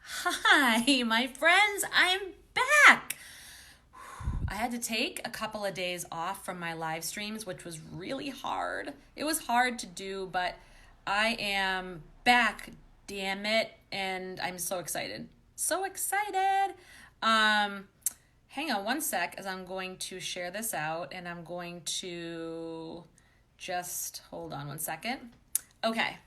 Hi, my friends, I'm back. I had to take a couple of days off from my live streams, which was really hard. It was hard to do, but I am back, damn it, and I'm so excited. So excited. Um, Hang on one sec as I'm going to share this out and I'm going to just hold on one second. Okay.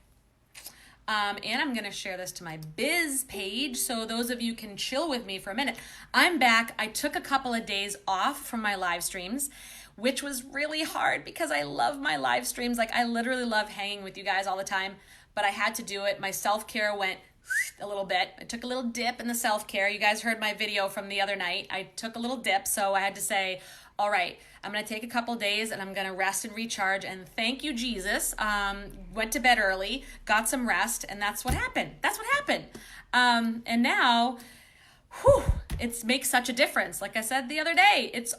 And I'm going to share this to my biz page so those of you can chill with me for a minute. I'm back. I took a couple of days off from my live streams, which was really hard because I love my live streams. Like, I literally love hanging with you guys all the time, but I had to do it. My self-care went a little bit. I took a little dip in the self-care. You guys heard my video from the other night. I took a little dip, so I had to say, all right, I'm going to take a couple days and I'm going to rest and recharge. And thank you, Jesus. Went to bed early, got some rest, and that's what happened. That's what happened. And now, it makes such a difference. Like I said the other day, it's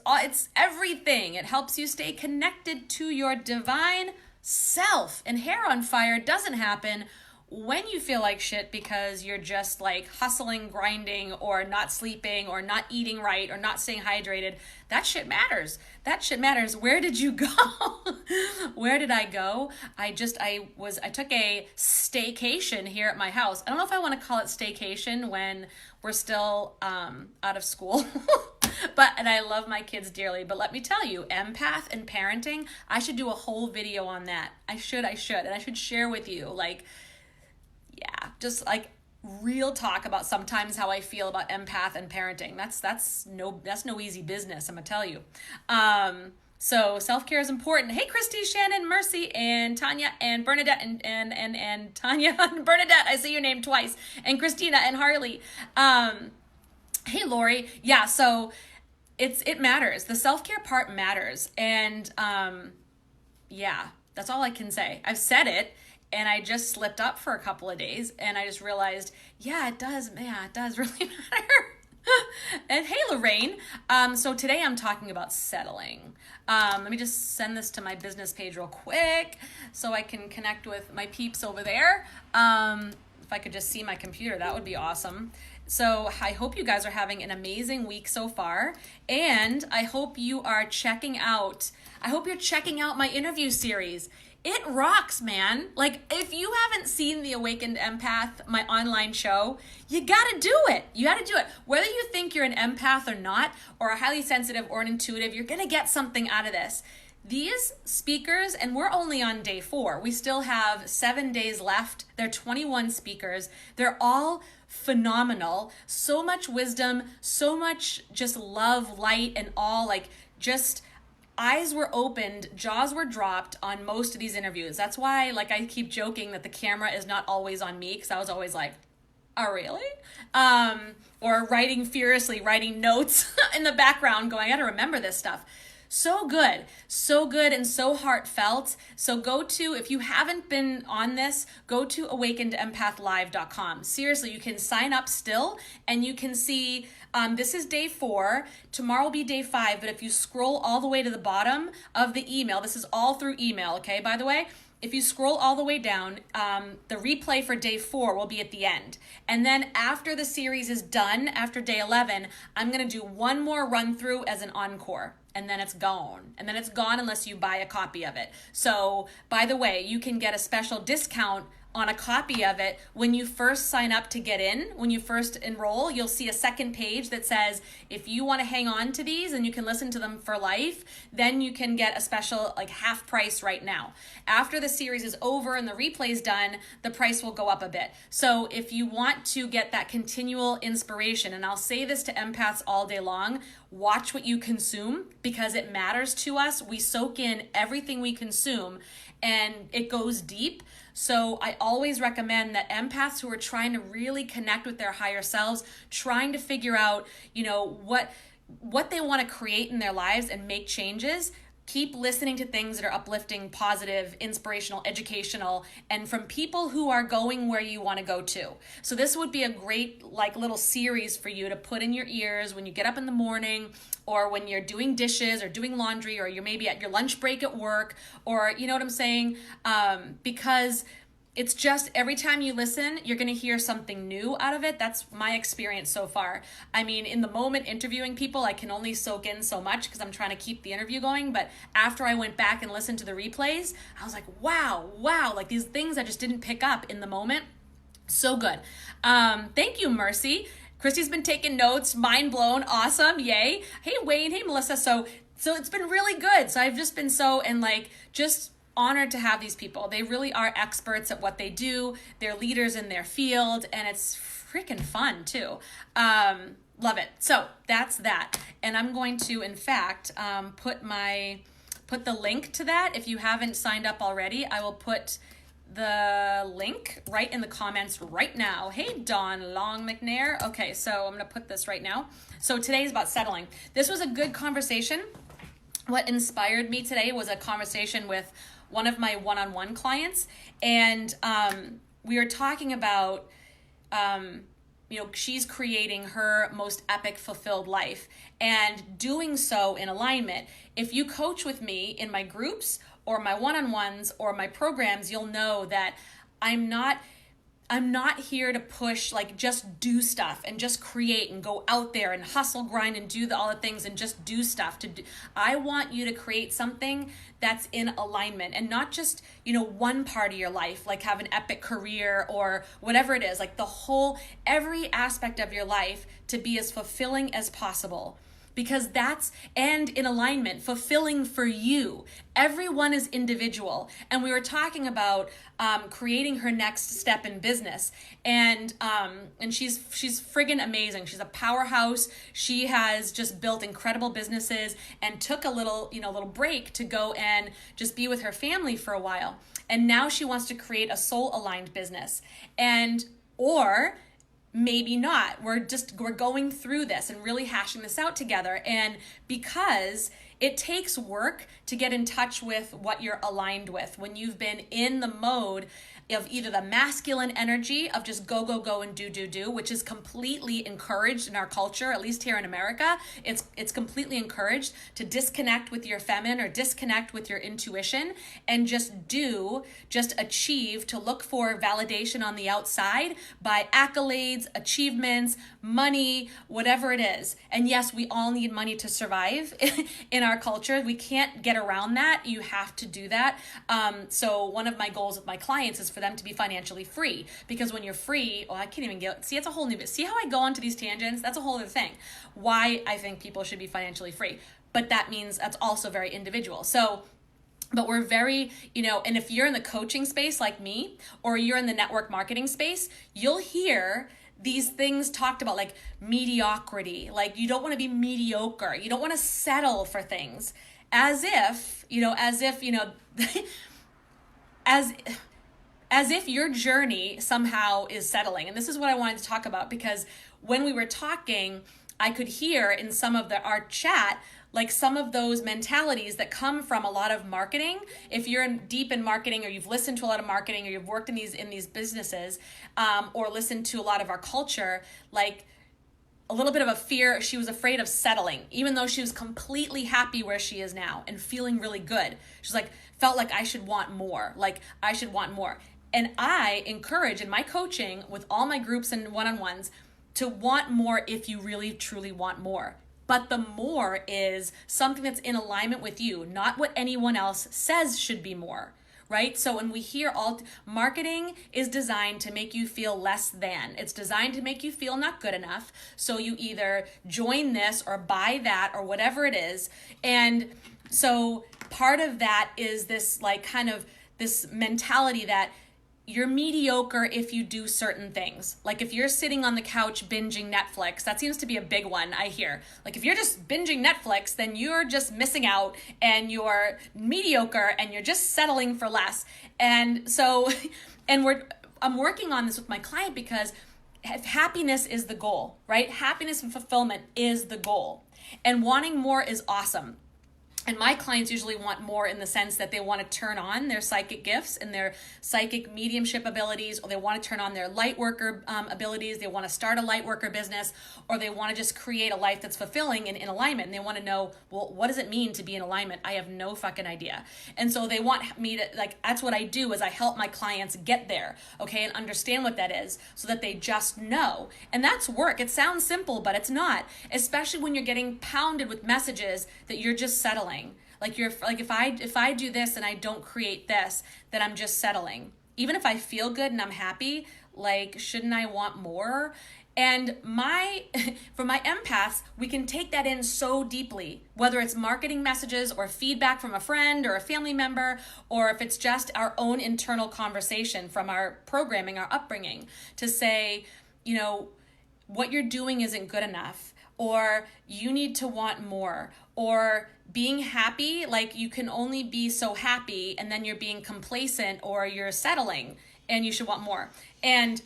everything. It helps you stay connected to your divine self. And hair on fire doesn't happen when you feel like shit because you're just like hustling, grinding, or not sleeping, or not eating right, or not staying hydrated. That shit matters. That shit matters. Where did you go? Where did I go? I took a staycation here at my house. I don't know if I want to call it staycation when we're still out of school. And I love my kids dearly. But let me tell you, empath and parenting, I should do a whole video on that. I should. And I should share with you, like, yeah, just like real talk about sometimes how I feel about empath and parenting. That's no easy business, I'm gonna tell you. So self-care is important. Hey, Christy, Shannon, Mercy, and Tanya, and Bernadette, and Tanya and Bernadette. I see your name twice. And Christina and Harley. Hey, Lori. Yeah, so it matters. The self-care part matters. And yeah, that's all I can say. I've said it. And I just slipped up for a couple of days and I just realized, yeah, it does really matter. And hey, Lorraine. So today I'm talking about settling. Let me just send this to my business page real quick so I can connect with my peeps over there. If I could just see my computer, that would be awesome. So I hope you guys are having an amazing week so far. And I hope you are checking out my interview series. It rocks, man. Like, if you haven't seen The Awakened Empath, my online show, you gotta do it. You gotta do it. Whether you think you're an empath or not, or a highly sensitive or an intuitive, you're gonna get something out of this. These speakers, and we're only on day 4. We still have 7 days left. They're 21 speakers. They're all phenomenal. So much wisdom, so much just love, light, and all, like, just eyes were opened, jaws were dropped on most of these interviews. That's why, like, I keep joking that the camera is not always on me, because I was always like, oh, really? Or furiously writing notes in the background going, I gotta remember this stuff. So good and so heartfelt. So if you haven't been on this, go to awakenedempathlive.com. Seriously, you can sign up still and you can see, this is day 4. Tomorrow will be day 5. But if you scroll all the way to the bottom of the email, this is all through email, okay, by the way? If you scroll all the way down, the replay for day 4 will be at the end. And then after the series is done, after day 11, I'm going to do one more run through as an encore. And then it's gone. And then it's gone unless you buy a copy of it. So, by the way, you can get a special discount on a copy of it when you first sign up to get in. When you first enroll, you'll see a second page that says, if you want to hang on to these and you can listen to them for life, then you can get a special, like, half price right now. After the series is over and the replay is done, the price will go up a bit. So if you want to get that continual inspiration, and I'll say this to empaths all day long, watch what you consume because it matters to us. We soak in everything we consume and it goes deep. So I always recommend that empaths who are trying to really connect with their higher selves, trying to figure out, what they want to create in their lives and make changes, keep listening to things that are uplifting, positive, inspirational, educational, and from people who are going where you want to go to. So this would be a great, like, little series for you to put in your ears when you get up in the morning, or when you're doing dishes or doing laundry, or you're maybe at your lunch break at work, or you know what I'm saying? Because it's just every time you listen, you're going to hear something new out of it. That's my experience so far. I mean, in the moment interviewing people, I can only soak in so much because I'm trying to keep the interview going. But after I went back and listened to the replays, I was like, wow, like these things I just didn't pick up in the moment. So good. Thank you, Mercy. Christy's been taking notes. Mind blown. Awesome. Yay. Hey, Wayne. Hey, Melissa. So it's been really good. So I've just been just honored to have these people. They really are experts at what they do. They're leaders in their field, and it's freaking fun too. Love it. So that's that. And I'm going to, in fact, put the link to that. If you haven't signed up already, I will put the link right in the comments right now. Hey, Dawn Long McNair. Okay, so I'm going to put this right now. So today is about settling. This was a good conversation. What inspired me today was a conversation with one of my one-on-one clients, and we were talking about, she's creating her most epic, fulfilled life and doing so in alignment. If you coach with me in my groups or my one-on-ones or my programs, you'll know that I'm not here to push, like, just do stuff and just create and go out there and hustle, grind, and do all the things and just do stuff. I want you to create something that's in alignment and not just, one part of your life, like have an epic career or whatever it is, like every aspect of your life to be as fulfilling as possible. Because and in alignment, fulfilling for you. Everyone is individual. And we were talking about creating her next step in business. And she's friggin' amazing. She's a powerhouse. She has just built incredible businesses and took a little break to go and just be with her family for a while. And now she wants to create a soul-aligned business. Or maybe not. We're going through this and really hashing this out together. And because it takes work to get in touch with what you're aligned with, when you've been in the mode of either the masculine energy of just go and do, which is completely encouraged in our culture, at least here in America. It's completely encouraged to disconnect with your feminine or disconnect with your intuition and just achieve, to look for validation on the outside by accolades, achievements, money, whatever it is. And yes, we all need money to survive in our culture. We can't get around that. You have to do that. So one of my goals with my clients is for them to be financially free, because when you're free, I can't even it's a whole new bit. See how I go onto these tangents? That's a whole other thing. Why I think people should be financially free. But that means that's also very individual. So, but we're very, and if you're in the coaching space like me, or you're in the network marketing space, you'll hear these things talked about, like mediocrity. Like, you don't want to be mediocre. You don't want to settle for things as if your journey somehow is settling. And this is what I wanted to talk about, because when we were talking, I could hear in some of our chat, like some of those mentalities that come from a lot of marketing. If you're deep in marketing, or you've listened to a lot of marketing, or you've worked in these businesses, or listened to a lot of our culture, like a little bit of a fear. She was afraid of settling, even though she was completely happy where she is now and feeling really good. She's like, felt like I should want more. And I encourage in my coaching with all my groups and one-on-ones to want more if you really truly want more. But the more is something that's in alignment with you, not what anyone else says should be more, right? So when we hear marketing is designed to make you feel less than. It's designed to make you feel not good enough. So you either join this or buy that or whatever it is. And so part of that is this this mentality that you're mediocre if you do certain things. Like if you're sitting on the couch binging Netflix, that seems to be a big one I hear. Like if you're just binging Netflix, then you're just missing out and you're mediocre and you're just settling for less. And so, I'm working on this with my client because happiness is the goal, right? Happiness and fulfillment is the goal. And wanting more is awesome. And my clients usually want more in the sense that they want to turn on their psychic gifts and their psychic mediumship abilities, or they want to turn on their light worker abilities. They want to start a light worker business, or they want to just create a life that's fulfilling and in alignment. And they want to know, well, what does it mean to be in alignment? I have no fucking idea. And so they want me to, like, that's what I do, is I help my clients get there, okay, and understand what that is so that they just know. And that's work. It sounds simple, but it's not, especially when you're getting pounded with messages that you're just settling. Like, you're like, if I do this and I don't create this, then I'm just settling. Even if I feel good and I'm happy, like, shouldn't I want more? And for my empaths, we can take that in so deeply, whether it's marketing messages or feedback from a friend or a family member, or if it's just our own internal conversation from our programming, our upbringing, to say, you know, what you're doing isn't good enough, or you need to want more, or being happy, like, you can only be so happy, and then you're being complacent or you're settling and you should want more. And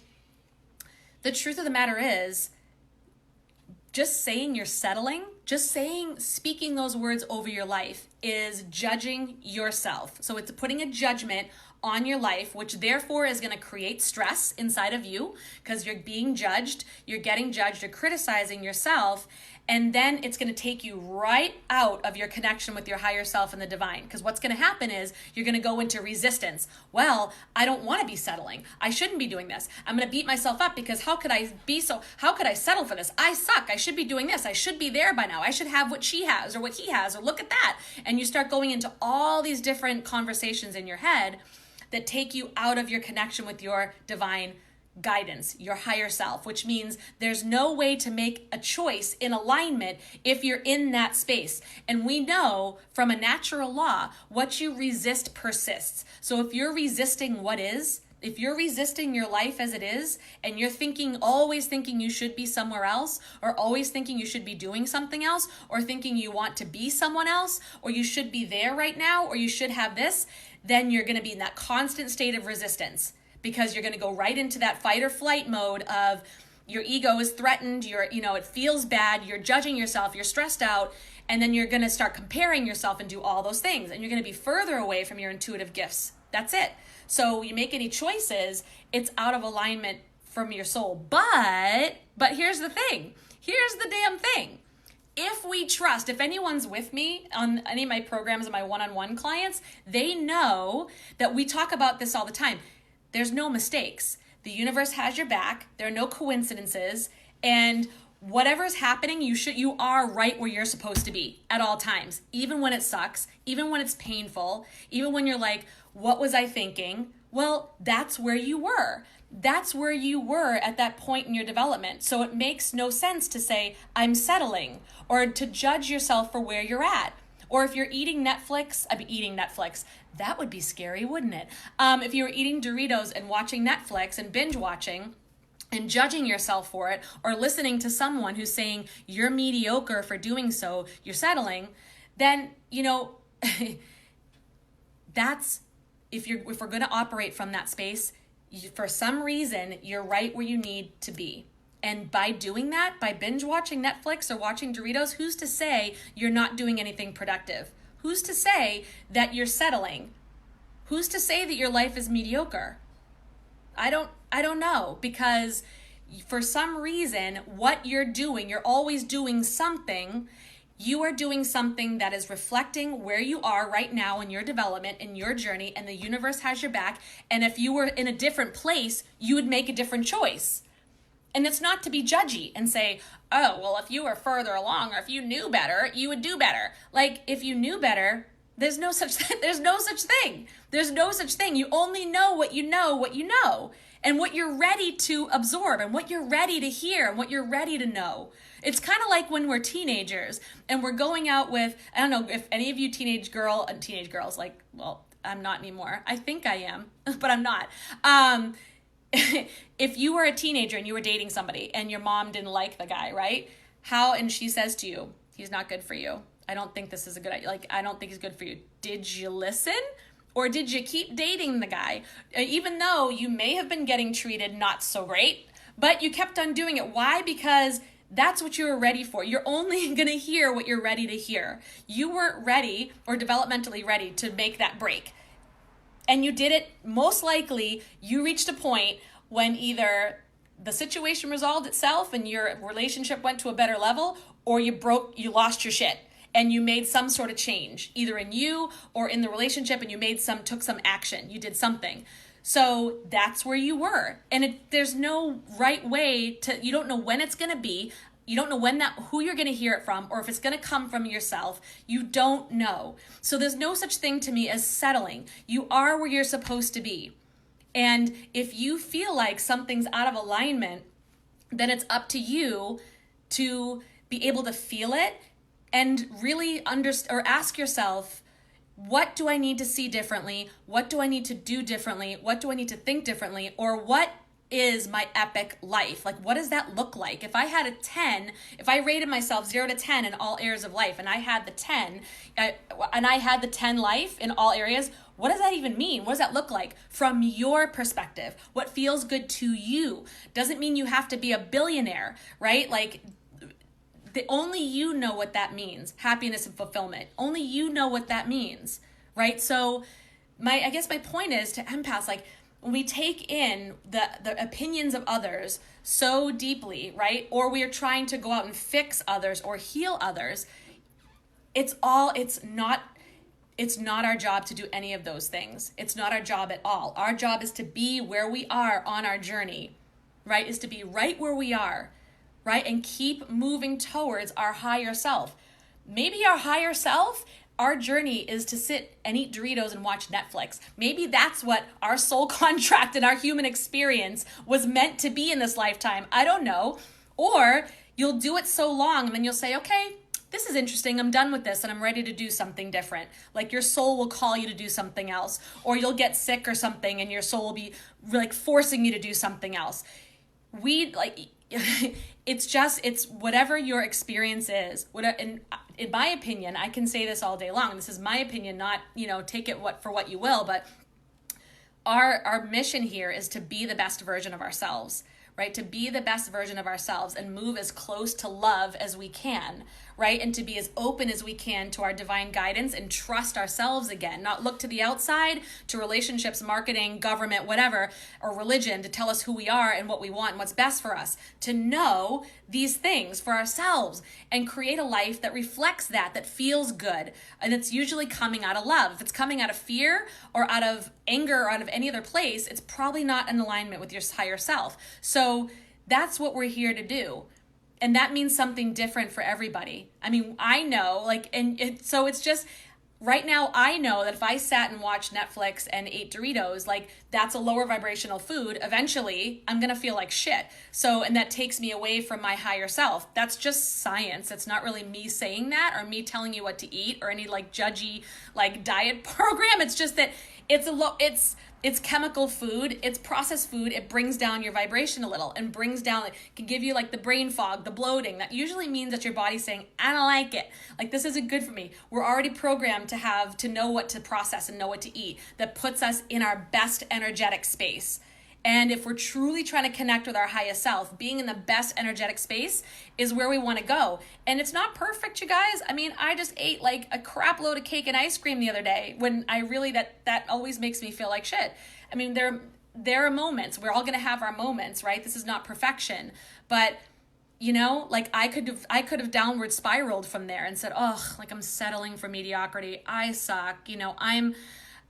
the truth of the matter is, just saying you're settling, speaking those words over your life is judging yourself. So it's putting a judgment on your life, which therefore is going to create stress inside of you, because you're being judged, you're getting judged, you're criticizing yourself. And then it's going to take you right out of your connection with your higher self and the divine. Because what's going to happen is you're going to go into resistance. Well, I don't want to be settling. I shouldn't be doing this. I'm going to beat myself up because how could I settle for this? I suck. I should be doing this. I should be there by now. I should have what she has or what he has, or look at that. And you start going into all these different conversations in your head that take you out of your connection with your divine guidance, your higher self, which means there's no way to make a choice in alignment if you're in that space. And we know from a natural law, what you resist persists. So if you're resisting what is, if you're resisting your life as it is, and you're always thinking you should be somewhere else, or always thinking you should be doing something else, or thinking you want to be someone else, or you should be there right now, or you should have this, then you're going to be in that constant state of resistance. Because you're going to go right into that fight or flight mode of your ego is threatened, it feels bad, you're judging yourself, you're stressed out, and then you're going to start comparing yourself and do all those things. And you're going to be further away from your intuitive gifts. That's it. So you make any choices, it's out of alignment from your soul. But here's the thing. Here's the damn thing. If anyone's with me on any of my programs and my one-on-one clients, they know that we talk about this all the time. There's no mistakes. The universe has your back. There are no coincidences. And whatever's happening, you are right where you're supposed to be at all times. Even when it sucks, even when it's painful, even when you're like, what was I thinking? Well, that's where you were. That's where you were at that point in your development. So it makes no sense to say, I'm settling, or to judge yourself for where you're at. Or if you're eating Netflix, that would be scary, wouldn't it? If you were eating Doritos and watching Netflix and binge watching and judging yourself for it, or listening to someone who's saying you're mediocre for doing so, you're settling, then, that's, if we're going to operate from that space, for some reason, you're right where you need to be. And by doing that, by binge watching Netflix or watching Doritos, who's to say you're not doing anything productive? Who's to say that you're settling? Who's to say that your life is mediocre? I don't know, because for some reason, what you're doing, you're always doing something. You are doing something that is reflecting where you are right now in your development, in your journey, and the universe has your back. And if you were in a different place, you would make a different choice. And it's not to be judgy and say, oh, well, if you were further along, or if you knew better, you would do better. Like, if you knew better, there's no such thing. There's no such thing. There's no such thing. You only know what you know, and what you're ready to absorb, and what you're ready to hear, and what you're ready to know. It's kind of like when we're teenagers and we're going out with, I don't know if any of you teenage girls, like, well, I'm not anymore. I think I am, but I'm not. If you were a teenager and you were dating somebody and your mom didn't like the guy, right? And she says to you, he's not good for you. I don't think this is a good idea. Like, I don't think he's good for you. Did you listen? Or did you keep dating the guy? Even though you may have been getting treated not so great, but you kept on doing it. Why? Because That's what you were ready for. You're only going to hear what you're ready to hear. You weren't ready or developmentally ready to make that break. And you did it, most likely, you reached a point when either the situation resolved itself and your relationship went to a better level, or you lost your shit and you made some sort of change, either in you or in the relationship, and you took some action, you did something. So that's where you were. And there's no right way you don't know when it's gonna be. You don't know who you're going to hear it from, or if it's going to come from yourself. You don't know. So there's no such thing to me as settling. You are where you're supposed to be. And if you feel like something's out of alignment, then it's up to you to be able to feel it and really ask yourself, what do I need to see differently? What do I need to do differently? What do I need to think differently? Or what is my epic life? Like, what does that look like? If I had a 10, if I rated myself 0 to 10 in all areas of life, and I had the 10, and I had the 10 life in all areas, what does that even mean? What does that look like from your perspective? What feels good to you? Doesn't mean you have to be a billionaire, right? Like, only you know what that means. Happiness and fulfillment. Only you know what that means, right? So I guess my point is to empaths, like, when we take in the opinions of others so deeply, right? Or we are trying to go out and fix others or heal others, it's not our job to do any of those things. It's not our job at all. Our job is to be where we are on our journey, right? Is to be right where we are, right? And keep moving towards our higher self. Maybe our higher self, our journey is to sit and eat Doritos and watch Netflix. Maybe that's what our soul contract and our human experience was meant to be in this lifetime. I don't know. Or you'll do it so long and then you'll say, okay, this is interesting. I'm done with this and I'm ready to do something different. Like, your soul will call you to do something else. Or you'll get sick or something and your soul will be like forcing you to do something else. It's whatever your experience is. And in my opinion, I can say this all day long. This is my opinion, not, take it for what you will, but our mission here is to be the best version of ourselves, right? To be the best version of ourselves and move as close to love as we can, right? And to be as open as we can to our divine guidance and trust ourselves again, not look to the outside, to relationships, marketing, government, whatever, or religion to tell us who we are and what we want and what's best for us. To know these things for ourselves and create a life that reflects that feels good. And it's usually coming out of love. If it's coming out of fear or out of anger or out of any other place, it's probably not in alignment with your higher self. So that's what we're here to do. And that means something different for everybody. I mean, I know, so it's just, right now, I know that if I sat and watched Netflix and ate Doritos, that's a lower vibrational food. Eventually, I'm going to feel like shit. So, and that takes me away from my higher self. That's just science. It's not really me saying that or me telling you what to eat or any judgy, diet program. It's just that it's chemical food, it's processed food, it brings down your vibration a little and brings down, can give you the brain fog, the bloating. That usually means that your body's saying, I don't like it. This isn't good for me. We're already programmed to know what to process and know what to eat. That puts us in our best energetic space. And if we're truly trying to connect with our highest self, being in the best energetic space is where we want to go. And it's not perfect, you guys. I mean, I just ate a crap load of cake and ice cream the other day when I really, that always makes me feel like shit. I mean, there are moments. We're all going to have our moments, right? This is not perfection. But, I could have downward spiraled from there and said, oh, I'm settling for mediocrity. I suck.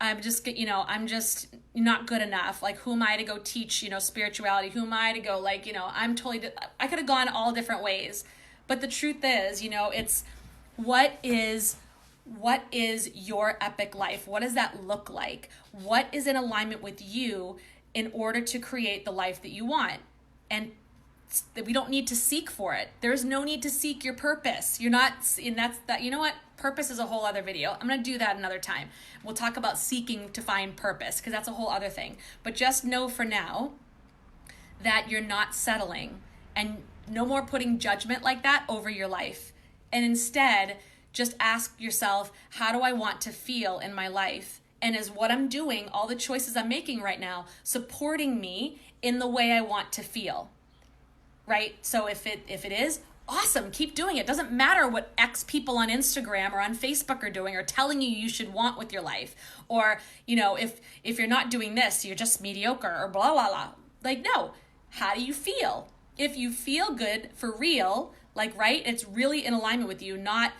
I'm just not good enough. Who am I to go teach, spirituality? Who am I to go, I could have gone all different ways. But the truth is, it's what is your epic life? What does that look like? What is in alignment with you in order to create the life that you want? And we don't need to seek for it. There's no need to seek your purpose. You're not, and that's that. You know what? Purpose is a whole other video. I'm going to do that another time. We'll talk about seeking to find purpose because that's a whole other thing. But just know for now that you're not settling, and no more putting judgment like that over your life. And instead, just ask yourself, how do I want to feel in my life? And is what I'm doing, all the choices I'm making right now, supporting me in the way I want to feel? right? So if it is, awesome, keep doing it. Doesn't matter what X people on Instagram or on Facebook are doing or telling you should want with your life. Or, if you're not doing this, you're just mediocre or blah, blah, blah. Like, no. How do you feel? If you feel good for real, like, right, it's really in alignment with you, not,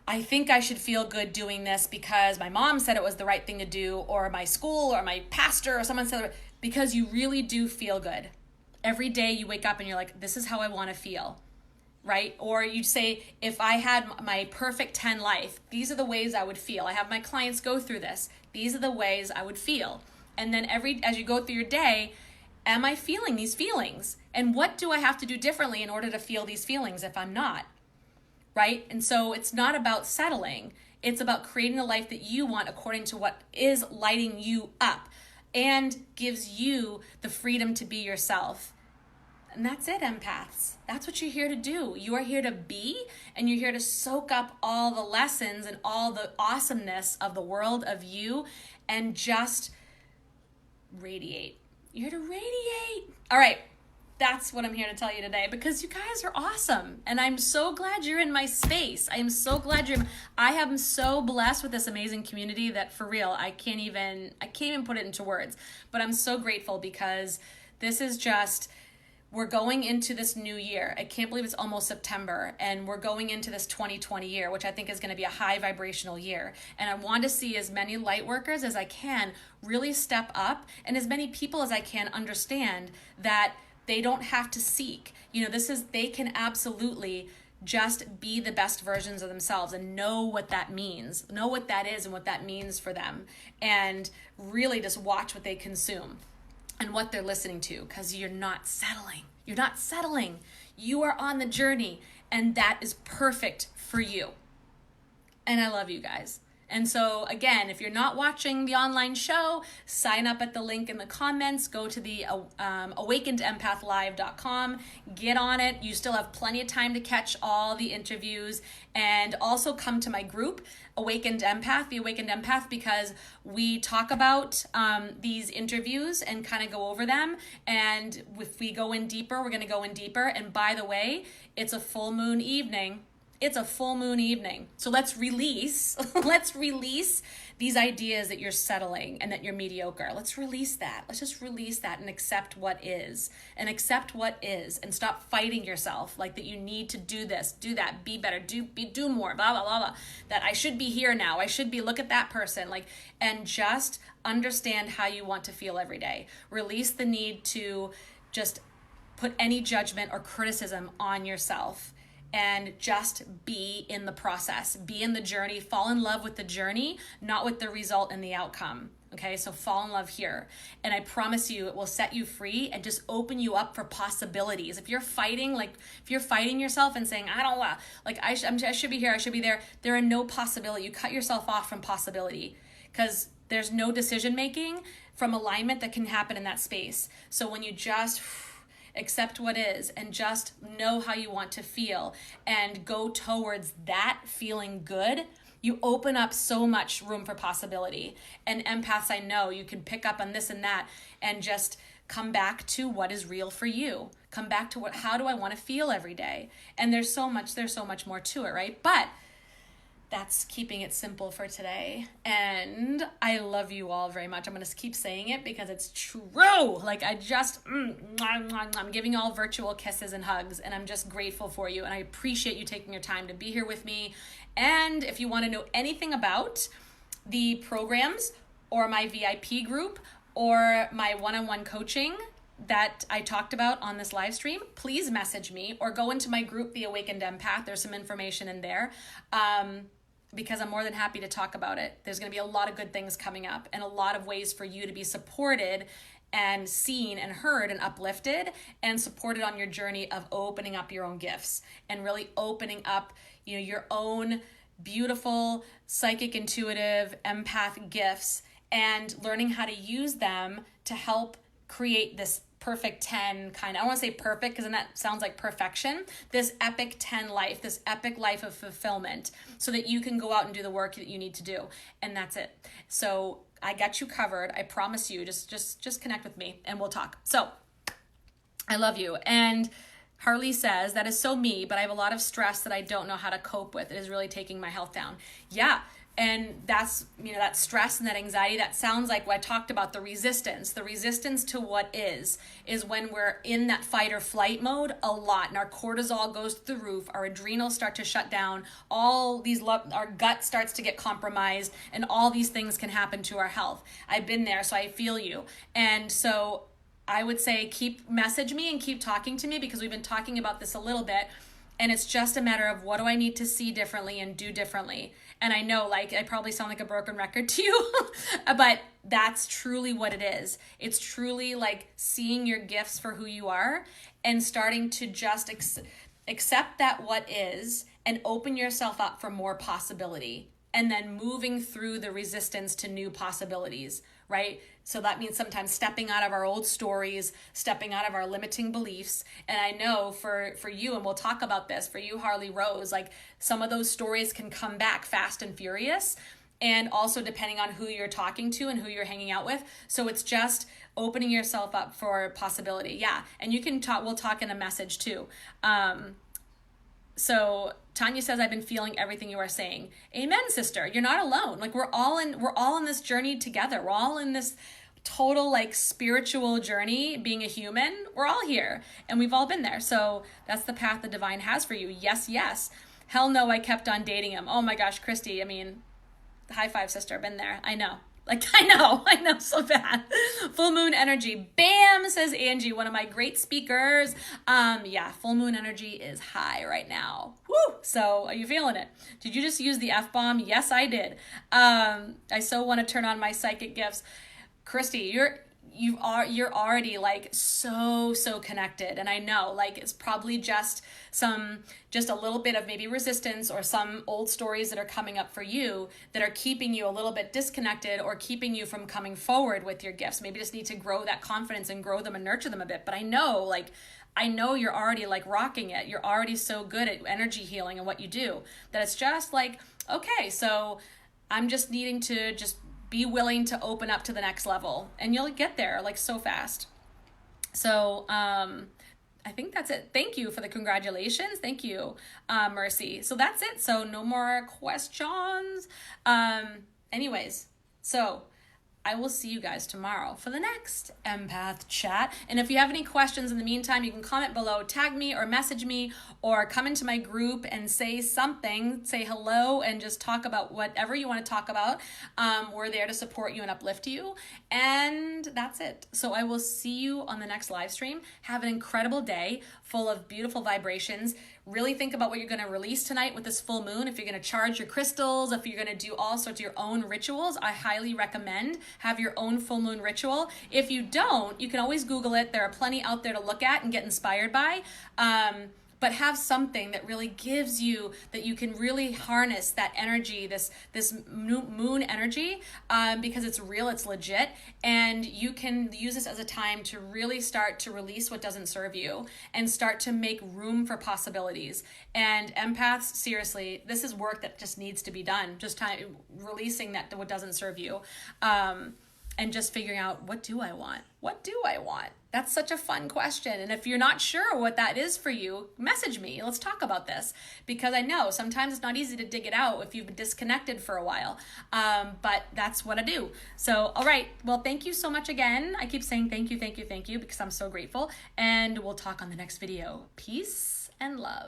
I think I should feel good doing this because my mom said it was the right thing to do, or my school or my pastor or someone said, because you really do feel good. Every day you wake up and you're like, this is how I want to feel. Right? Or you say, if I had my perfect 10 life, these are the ways I would feel. I have my clients go through this. These are the ways I would feel. And then as you go through your day, am I feeling these feelings? And what do I have to do differently in order to feel these feelings if I'm not? Right? And so it's not about settling. It's about creating a life that you want according to what is lighting you up and gives you the freedom to be yourself. And that's it, empaths. That's what you're here to do. You are here to be, and you're here to soak up all the lessons and all the awesomeness of the world of you and just radiate. You're here to radiate. All right. That's what I'm here to tell you today, because you guys are awesome. And I'm so glad you're in my space. I am so glad I am so blessed with this amazing community that, for real, I can't even put it into words. But I'm so grateful because this is just, we're going into this new year. I can't believe it's almost September, and we're going into this 2020 year, which I think is going to be a high vibrational year. And I want to see as many light workers as I can really step up, and as many people as I can understand that they don't have to seek. They can absolutely just be the best versions of themselves and know what that means, know what that is and what that means for them, and really just watch what they consume and what they're listening to, because you're not settling. You're not settling. You are on the journey, and that is perfect for you. And I love you guys. And so, again, if you're not watching the online show, sign up at the link in the comments. Go to the awakenedempathlive.com. Get on it. You still have plenty of time to catch all the interviews. And also come to my group, Awakened Empath, the Awakened Empath, because we talk about these interviews and kind of go over them. And if we go in deeper, we're going to go in deeper. And by the way, it's a full moon evening. It's a full moon evening. So let's release these ideas that you're settling and that you're mediocre. Let's release that. Let's just release that and accept what is. And accept what is. And stop fighting yourself like that you need to do this, do that, be better, do more, blah, blah, blah, blah. That I should be here now. I should be, look at that person. And just understand how you want to feel every day. Release the need to just put any judgment or criticism on yourself. And just be in the process, be in the journey, fall in love with the journey, not with the result and the outcome. Okay, so fall in love here. And I promise you, it will set you free and just open you up for possibilities. If you're fighting yourself and saying, I don't want, I should be here, I should be there, there are no possibility. You cut yourself off from possibility because there's no decision making from alignment that can happen in that space. So when you just accept what is and just know how you want to feel and go towards that feeling good, you open up so much room for possibility. And empaths, I know you can pick up on this and that and just come back to what is real for you. Come back to how do I want to feel every day? And there's so much more to it, right? But that's keeping it simple for today. And I love you all very much. I'm going to keep saying it because it's true. I'm giving you all virtual kisses and hugs, and I'm just grateful for you. And I appreciate you taking your time to be here with me. And if you want to know anything about the programs or my VIP group or my one-on-one coaching that I talked about on this live stream, please message me or go into my group, The Awakened Empath. There's some information in there. Because I'm more than happy to talk about it. There's going to be a lot of good things coming up and a lot of ways for you to be supported and seen and heard and uplifted and supported on your journey of opening up your own gifts and really opening up, your own beautiful psychic, intuitive, empath gifts and learning how to use them to help create this perfect 10 I don't want to say perfect because then that sounds like perfection, this epic 10 life, this epic life of fulfillment so that you can go out and do the work that you need to do. And that's it. So I got you covered. I promise you, just connect with me and we'll talk. So I love you. And Harley says, that is so me, but I have a lot of stress that I don't know how to cope with. It is really taking my health down. Yeah. And that's, that stress and that anxiety, that sounds like what I talked about, the resistance to what is when we're in that fight or flight mode a lot, and our cortisol goes through the roof, our adrenals start to shut down, our gut starts to get compromised, and all these things can happen to our health. I've been there, so I feel you. And so I would say message me and keep talking to me, because we've been talking about this a little bit. And it's just a matter of, what do I need to see differently and do differently? And I know, I probably sound like a broken record to you, but that's truly what it is. It's truly seeing your gifts for who you are and starting to just accept that what is and open yourself up for more possibility. And then moving through the resistance to new possibilities, right? So that means sometimes stepping out of our old stories, stepping out of our limiting beliefs. And I know for you, and we'll talk about this, for you, Harley Rose, some of those stories can come back fast and furious. And also depending on who you're talking to and who you're hanging out with. So it's just opening yourself up for possibility. Yeah. And you can we'll talk in a message too. So Tanya says, I've been feeling everything you are saying. Amen, sister. You're not alone. We're all in this journey together. We're all in this total spiritual journey, being a human. We're all here and we've all been there. So that's the path the divine has for you. Yes, yes. Hell no, I kept on dating him. Oh my gosh, Christy. High five, sister. Been there. I know. I know so bad. Full moon energy. Bam, says Angie, one of my great speakers. Yeah, full moon energy is high right now. Woo! So are you feeling it? Did you just use the F-bomb? Yes, I did. I so want to turn on my psychic gifts. Christy, you're already so connected. And I know it's probably just a little bit of maybe resistance or some old stories that are coming up for you that are keeping you a little bit disconnected or keeping you from coming forward with your gifts. Maybe just need to grow that confidence and grow them and nurture them a bit. But I know you're already rocking it. You're already so good at energy healing and what you do that it's just okay, so I'm just needing to just be willing to open up to the next level, and you'll get there so fast. So I think that's it. Thank you for the congratulations. Thank you, Mercy. So that's it. So no more questions. Anyways, so I will see you guys tomorrow for the next empath chat. And if you have any questions in the meantime, you can comment below, tag me or message me, or come into my group and say something, say hello, and just talk about whatever you want to talk about. We're there to support you and uplift you. And that's it. So I will see you on the next live stream. Have an incredible day full of beautiful vibrations. Really think about what you're going to release tonight with this full moon. If you're going to charge your crystals, if you're going to do all sorts of your own rituals, I highly recommend have your own full moon ritual. If you don't, you can always Google it. There are plenty out there to look at and get inspired by. But have something that really gives you, that you can really harness that energy, this moon energy, because it's real, it's legit, and you can use this as a time to really start to release what doesn't serve you and start to make room for possibilities. And empaths, seriously, this is work that just needs to be done. Just releasing that what doesn't serve you. And just figuring out, what do I want? What do I want? That's such a fun question. And if you're not sure what that is for you, message me. Let's talk about this. Because I know sometimes it's not easy to dig it out if you've been disconnected for a while. But that's what I do. So, all right. Well, thank you so much again. I keep saying thank you, because I'm so grateful. And we'll talk on the next video. Peace and love.